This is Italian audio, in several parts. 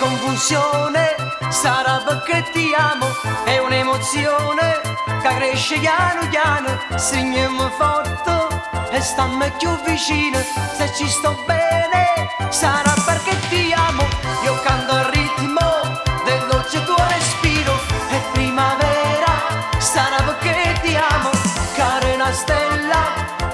confusione, sarà perché ti amo, è un'emozione che cresce piano piano, stringiamo forte e stammi più vicino, se ci sto bene, sarà perché ti amo, io canto al ritmo del dolce tuo respiro, è primavera, sarà perché ti amo, cara una stella,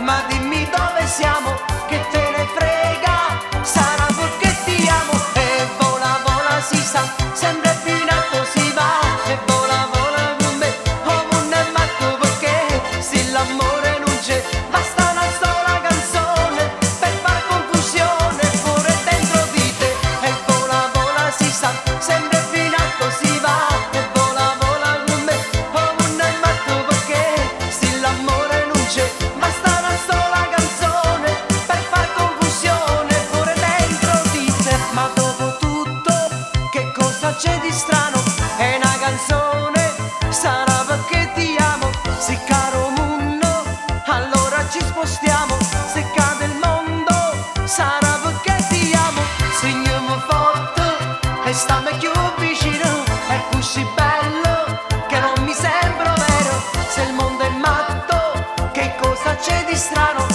ma dimmi dove siamo, che te ne frega, sarà perché ti amo, e vola vola si sa, sempre più in alto si va, e vola vola con me, come un matto perché se l'amore non c'è, basta una sola canzone per far confusione pure dentro di te, e vola vola si sa, sempre più in alto si va, e vola vola con me, come un matto perché se l'amore non c'è, basta una sola canzone per far confusione pure dentro di te, ma dopo tutto che cosa c'è di strano? È una canzone, sarà perché ti amo, se caro mondo, allora ci spostiamo, se cade il mondo, sarà perché ti amo, stringiamo forte e stiamo più vicino, è così bello che non mi sembra vero, se il mondo è matto, che cosa c'è di strano?